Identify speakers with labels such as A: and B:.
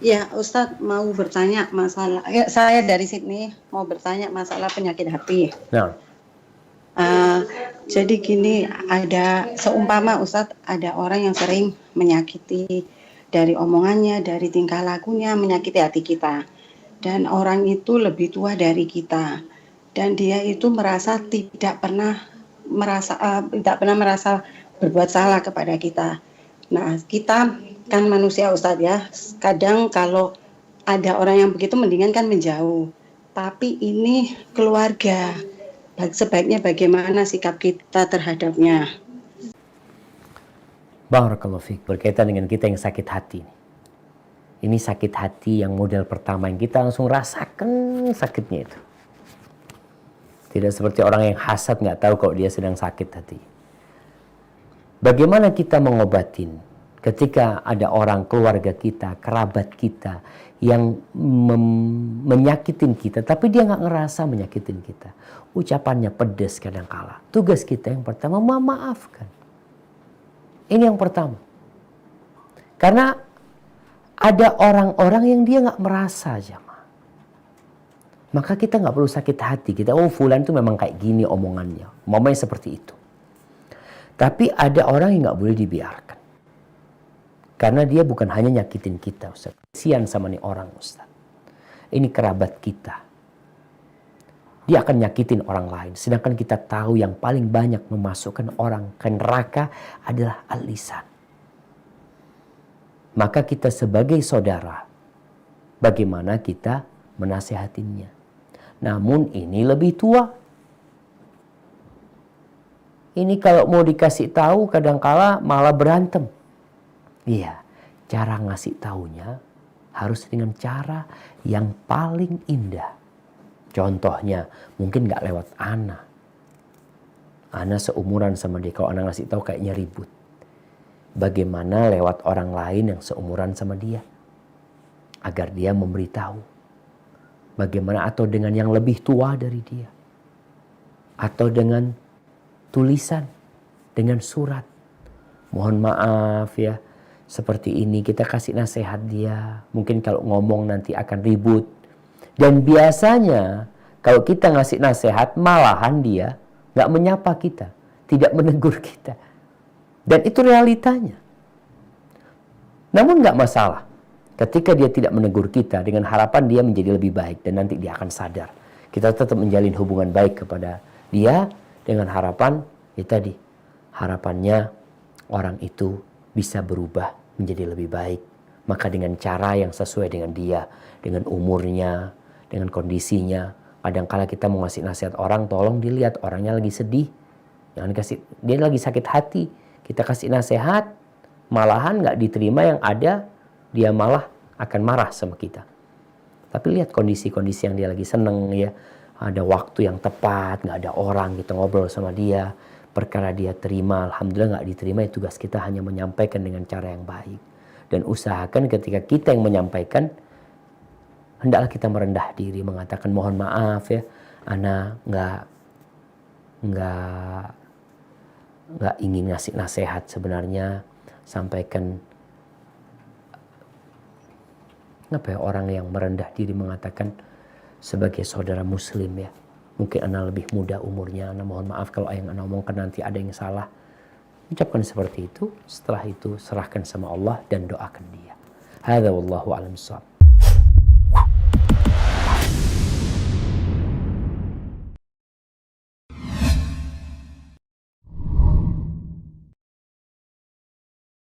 A: Ya, Ustadz mau bertanya masalah, ya, saya dari Sydney mau bertanya masalah penyakit hati.
B: Nah,
A: Uh, jadi gini, ada seumpama Ustadz ada orang yang sering menyakiti dari omongannya, dari tingkah lakunya, menyakiti hati kita. Dan orang itu lebih tua dari kita. Dan dia itu merasa tidak pernah merasa berbuat salah kepada kita. Nah, kita kan manusia Ustadz ya. Kadang kalau ada orang yang begitu mendingan kan menjauh. Tapi ini keluarga. Sebaiknya bagaimana sikap kita terhadapnya?
B: barakallahu fiik, berkaitan dengan kita yang sakit hati. Ini sakit hati yang model pertama yang kita langsung rasakan sakitnya itu. Tidak seperti orang yang hasad nggak tahu kalau dia sedang sakit hati. Bagaimana kita mengobatin ketika ada orang keluarga kita, kerabat kita yang menyakitin kita, tapi dia nggak ngerasa menyakitin kita. Ucapannya pedas kadangkala. Tugas kita yang pertama memaafkan. Ini yang pertama. Karena ada orang-orang yang dia nggak merasa aja. Maka kita nggak perlu sakit hati. Kita, oh fulan itu memang kayak gini omongannya. Mamanya seperti itu. Tapi ada orang yang nggak boleh dibiarkan. Karena dia bukan hanya nyakitin kita, Ustaz. Kasihan sama nih orang, Ustaz. Ini kerabat kita. Dia akan nyakitin orang lain. Sedangkan kita tahu yang paling banyak memasukkan orang ke neraka adalah al-lisan. Maka kita sebagai saudara, bagaimana kita menasehatinya. Namun ini lebih tua. Ini kalau mau dikasih tahu kadangkala malah berantem. Iya, cara ngasih taunya harus dengan cara yang paling indah. Contohnya, mungkin nggak lewat Ana. Ana seumuran sama dia, kalau Ana ngasih tahu kayaknya ribut. Bagaimana lewat orang lain yang seumuran sama dia, agar dia memberitahu. Bagaimana atau dengan yang lebih tua dari dia, atau dengan tulisan, dengan surat. Mohon maaf ya, seperti ini kita kasih nasihat dia. Mungkin kalau ngomong nanti akan ribut. Dan biasanya kalau kita ngasih nasihat, malahan dia nggak menyapa kita, tidak menegur kita. Dan itu realitanya. Namun nggak masalah. Ketika dia tidak menegur kita, dengan harapan dia menjadi lebih baik. Dan nanti dia akan sadar. Kita tetap menjalin hubungan baik kepada dia. Dengan harapan, ya tadi. Harapannya orang itu bisa berubah menjadi lebih baik. Maka dengan cara yang sesuai dengan dia. Dengan umurnya, dengan kondisinya. Kadang-kala kita mau ngasih nasihat orang, tolong dilihat orangnya lagi sedih. Jangan kasih, dia lagi sakit hati. Kita kasih nasihat, malahan nggak diterima, yang ada dia malah akan marah sama kita. Tapi lihat kondisi-kondisi yang dia lagi seneng ya. Ada waktu yang tepat, nggak ada orang, kita ngobrol sama dia. Perkara dia terima, alhamdulillah. Nggak diterima, ya tugas kita hanya menyampaikan dengan cara yang baik. Dan usahakan ketika kita yang menyampaikan, hendaklah kita merendah diri, mengatakan mohon maaf ya, Ana nggak ingin ngasih nasihat sebenarnya, sampaikan. Apa ya, orang yang merendah diri mengatakan sebagai saudara muslim ya, mungkin Ana lebih muda umurnya, Ana mohon maaf kalau yang Ana omongkan nanti ada yang salah. Ucapkan seperti itu, setelah itu serahkan sama Allah dan doakan dia. Hadza wallahu a'lam bissawab.